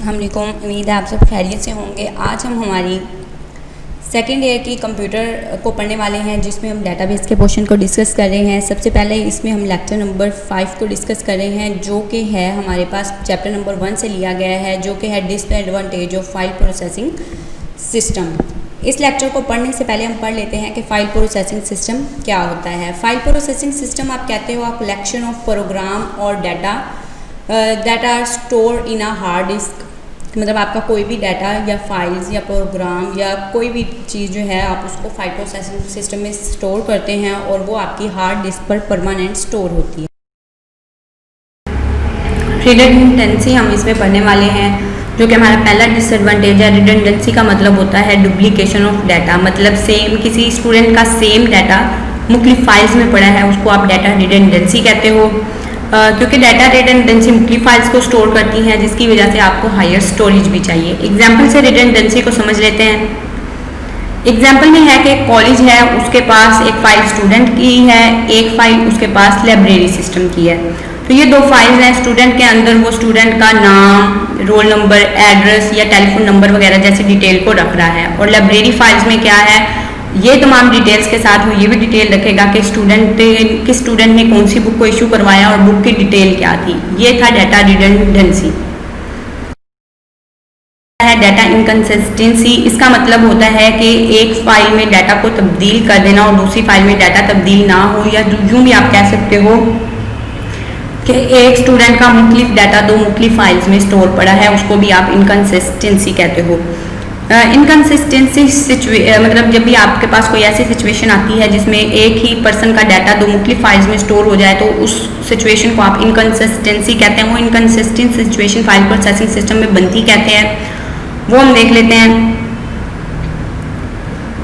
हमको उम्मीद है आप सब खैरियत से होंगे। आज हम हमारी सेकेंड ईयर की कंप्यूटर को पढ़ने वाले हैं, जिसमें हम डेटाबेस के पोर्शन को डिस्कस कर रहे हैं। सबसे पहले इसमें हम लेक्चर नंबर 5 को डिस्कस कर रहे हैं, जो कि है हमारे पास चैप्टर नंबर 1 से लिया गया है, जो कि है disadvantage of file processing system. इस लेक्चर को पढ़ने से पहले हम पढ़ लेते हैं कि फ़ाइल प्रोसेसिंग सिस्टम क्या होता है। फ़ाइल प्रोसेसिंग सिस्टम आप कहते हो आप कलेक्शन ऑफ प्रोग्राम और data that are store in a hard disk. मतलब आपका कोई भी डाटा या फाइल्स या प्रोग्राम या कोई भी चीज़ जो है आप उसको फाइल प्रोसेसिंग सिस्टम में स्टोर करते हैं और वो आपकी हार्ड डिस्क पर परमानेंट स्टोर होती है। रिडंडेंसी हम इसमें पढ़ने वाले हैं, जो कि हमारा पहला डिसएडवांटेज है। रिडंडेंसी का मतलब होता है डुप्लीकेशन ऑफ डाटा। मतलब सेम किसी स्टूडेंट का सेम डाटा मुख्तलिफ फाइल्स में पड़ा है, उसको आप डाटा रिडंडेंसी कहते हो। क्योंकि डाटा रिडंडेंसी मुख्तलिफ फाइल्स को स्टोर करती हैं, जिसकी वजह से आपको हायर स्टोरेज भी चाहिए। एग्जाम्पल से रिडंडेंसी को समझ लेते हैं। एग्जाम्पल में है कि कॉलेज है, उसके पास एक फ़ाइल स्टूडेंट की है, एक फ़ाइल उसके पास लाइब्रेरी सिस्टम की है। तो ये दो फाइल्स हैं। स्टूडेंट के अंदर वो स्टूडेंट का नाम, रोल नंबर, एड्रेस या टेलीफोन नंबर वगैरह जैसी डिटेल को रख रहा है, और लाइब्रेरी फाइल्स में क्या है, ये तमाम डिटेल्स के साथ वो ये भी डिटेल रखेगा कि किस स्टूडेंट ने कौन सी बुक को इशू करवाया और बुक की डिटेल क्या थी। ये था डाटा रिडंडेंसी। है डाटा इनकंसिस्टेंसी। इसका मतलब होता है कि एक फाइल में डाटा को तब्दील कर देना और दूसरी फाइल में डाटा तब्दील ना हो, या यूँ भी आप कह सकते हो कि एक स्टूडेंट का मुख्तलिफ डाटा दो मुख्तलिफ फाइल्स में स्टोर पड़ा है, उसको भी आप इनकंसिस्टेंसी कहते हो। इनकंसिस्टेंसी मतलब जब भी आपके पास कोई ऐसी सिचुएशन आती है जिसमें एक ही पर्सन का डाटा दो मुख्तलिफ फाइल्स में स्टोर हो जाए, तो उस सिचुएशन को आप इनकंसिस्टेंसी कहते हैं। वो inconsistent situation file processing system में बनती कहते हैं, वो हम देख लेते हैं।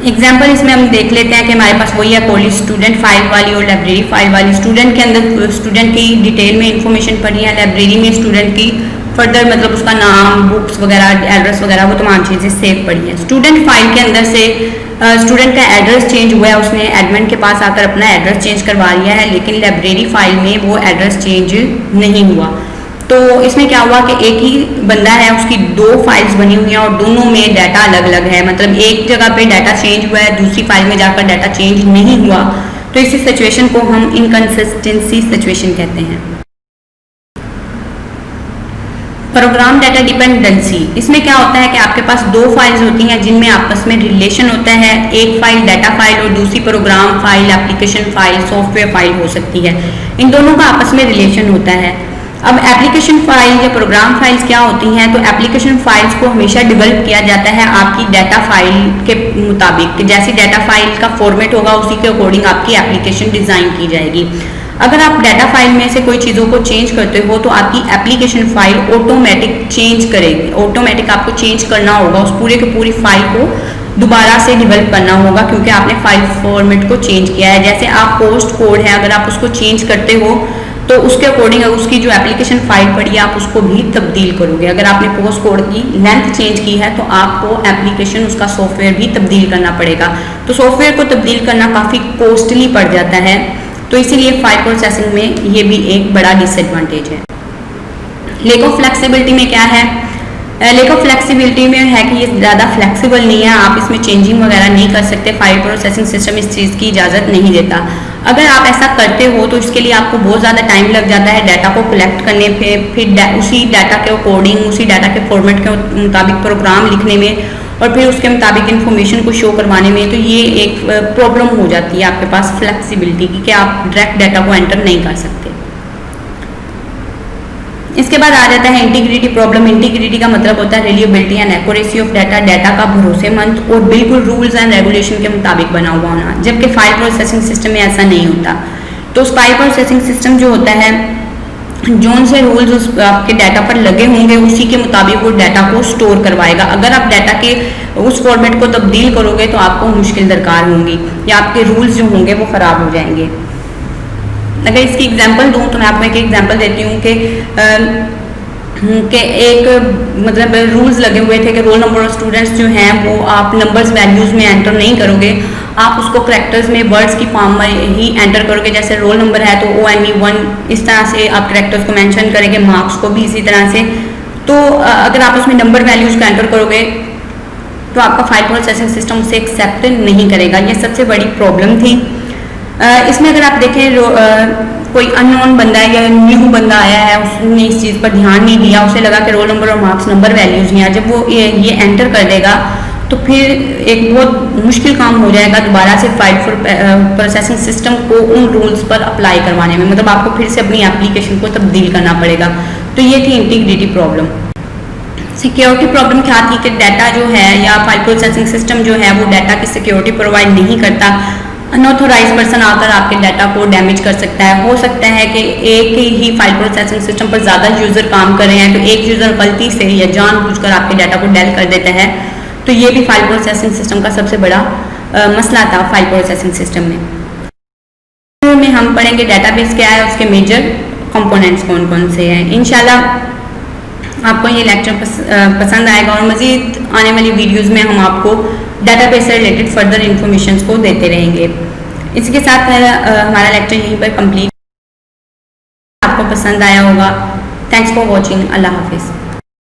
एग्जाम्पल इसमें हम देख लेते हैं कि हमारे पास वही है कॉलेज स्टूडेंट फाइल वाली और लाइब्रेरी फाइल वाली। स्टूडेंट के अंदर स्टूडेंट की डिटेल में इंफॉर्मेशन पड़ी है, लाइब्रेरी में स्टूडेंट की फर्दर मतलब उसका नाम, बुक्स वगैरह, एड्रेस वगैरह वो तमाम चीज़ें सेव पड़ी हैं। स्टूडेंट फाइल के अंदर से स्टूडेंट का एड्रेस चेंज हुआ है, उसने एडमिन के पास आकर अपना एड्रेस चेंज करवा लिया है, लेकिन लाइब्रेरी फाइल में वो एड्रेस चेंज नहीं हुआ। तो इसमें क्या हुआ कि एक ही बंदा है, उसकी दो फाइल्स बनी हुई हैं और दोनों में डाटा अलग अलग है। मतलब एक जगह पे डाटा चेंज हुआ है, दूसरी फाइल में जाकर डाटा चेंज नहीं हुआ। तो इसी सिचुएशन को हम इनकंसिस्टेंसी सिचुएशन कहते हैं। Program data dependency. इसमें क्या होता है कि आपके पास दो फाइल्स होती हैं जिनमें आपस में रिलेशन होता है। एक फाइल डाटा फाइल और दूसरी program file, application file, software file हो सकती है। इन दोनों का आपस में रिलेशन होता है। अब एप्लीकेशन फाइल या प्रोग्राम फाइल्स क्या होती हैं, तो एप्लीकेशन फाइल्स को हमेशा डेवलप किया जाता है आपकी डाटा फाइल के मुताबिक। जैसी डाटा फाइल का फॉर्मेट होगा उसी के अकॉर्डिंग आपकी एप्लीकेशन डिज़ाइन की जाएगी। अगर आप डाटा फाइल में से कोई चीज़ों को चेंज करते हो तो आपकी एप्लीकेशन फाइल ऑटोमेटिक चेंज करेगी। ऑटोमेटिक आपको चेंज करना होगा, उस पूरे की पूरी फाइल को दोबारा से डेवलप करना होगा, क्योंकि आपने फाइल फॉर्मेट को चेंज किया है। जैसे आप पोस्ट कोड है, अगर आप उसको चेंज करते हो तो उसके अकॉर्डिंग उसकी जो एप्लीकेशन फाइल पड़ी है आप उसको भी तब्दील करोगे। अगर आपने पोस्ट कोड की लेंथ चेंज की है तो आपको एप्लीकेशन उसका सॉफ्टवेयर भी तब्दील करना पड़ेगा। तो सॉफ्टवेयर को तब्दील करना काफ़ी कॉस्टली पड़ जाता है, तो इसीलिए फाइल प्रोसेसिंग में ये भी एक बड़ा डिसएडवांटेज है। लैक ऑफ फ्लेक्सिबिलिटी में क्या है, लैक ऑफ फ्लेक्सिबिलिटी में है कि ये ज़्यादा फ्लेक्सिबल नहीं है, आप इसमें चेंजिंग वगैरह नहीं कर सकते। फाइल प्रोसेसिंग सिस्टम इस चीज़ की इजाज़त नहीं देता। अगर आप ऐसा करते हो तो इसके लिए आपको बहुत ज़्यादा टाइम लग जाता है डाटा को कलेक्ट करने पे, फिर उसी डाटा के अकॉर्डिंग, उसी डाटा के फॉर्मेट के मुताबिक प्रोग्राम लिखने में और फिर उसके मुताबिक इन्फॉर्मेशन को शो करवाने में। तो ये एक प्रॉब्लम हो जाती है आपके पास फ्लेक्सिबिलिटी की, कि आप डायरेक्ट डाटा को एंटर नहीं कर सकते। इसके बाद आ जाता है इंटीग्रिटी प्रॉब्लम। इंटीग्रिटी का मतलब होता है reliability and accuracy of data. Data का भरोसेमंद और बिल्कुल रूल्स एंड रेगुलेशन के मुताबिक बना हुआ होना, जबकि फाइल प्रोसेसिंग सिस्टम में ऐसा नहीं होता। तो फाइल प्रोसेसिंग सिस्टम जो होता है, जोन से रूल्स उस आपके डाटा पर लगे होंगे उसी के मुताबिक वो डाटा को स्टोर करवाएगा। अगर आप डाटा के उस फॉर्मेट को तब्दील करोगे तो आपको मुश्किल दरकार होंगी या आपके रूल्स जो होंगे वो ख़राब हो जाएंगे। अगर इसकी एग्जांपल दूं तो मैं आपको एक एग्जांपल देती हूँ कि एक मतलब रूल्स लगे हुए थे कि रोल नंबर ऑफ स्टूडेंट्स जो हैं वो आप नंबर्स वैल्यूज़ में एंटर नहीं करोगे, आप उसको करैक्टर्स में वर्ड्स की फॉर्म में ही एंटर करोगे। जैसे रोल नंबर है तो ONE 1, इस तरह से आप करैक्टर्स को मेंशन करेंगे, मार्क्स को भी इसी तरह से। तो अगर आप उसमें नंबर वैल्यूज का एंटर करोगे तो आपका फाइल प्रोसेसिंग सिस्टम उसे एक्सेप्ट नहीं करेगा। ये सबसे बड़ी प्रॉब्लम थी। इसमें अगर आप देखें कोई अननोन बंदा है या न्यू बंदा आया है, उसने इस चीज़ पर ध्यान नहीं दिया, उसे लगा कि रोल नंबर और मार्क्स नंबर वैल्यूज हैं, जब वो ये एंटर कर देगा तो फिर एक बहुत मुश्किल काम हो जाएगा दोबारा से फाइल प्रोसेसिंग सिस्टम को उन रूल्स पर अप्लाई करवाने में, मतलब आपको फिर से अपनी एप्लीकेशन को तब्दील करना पड़ेगा। तो ये थी इंटीग्रिटी प्रॉब्लम। सिक्योरिटी प्रॉब्लम क्या थी कि डाटा जो है या फाइल प्रोसेसिंग सिस्टम जो है वो डाटा की सिक्योरिटी प्रोवाइड नहीं करता। अनऑथोराइज पर्सन आकर आपके डाटा को डैमेज कर सकता है। हो सकता है कि एक ही फाइल प्रोसेसिंग सिस्टम पर ज़्यादा यूज़र काम कर रहे हैं, तो एक यूज़र गलती से या जानबूझकर आपके डाटा को डेल कर देता है। तो ये भी फाइल प्रोसेसिंग सिस्टम का सबसे बड़ा मसला था फाइल प्रोसेसिंग सिस्टम में हम पढ़ेंगे डेटाबेस क्या है, उसके मेजर कंपोनेंट्स कौन कौन से हैं। इंशाल्लाह आपको ये लेक्चर पसंद आएगा और मज़ीद आने वाली वीडियोज़ में हम आपको डेटाबेस से रिलेटेड फर्दर इंफॉर्मेशन को देते रहेंगे। इसी के साथ हमारा लेक्चर यहीं पर कंप्लीट। आपको पसंद आया होगा। Thanks for watching. अल्लाह हाफिज़।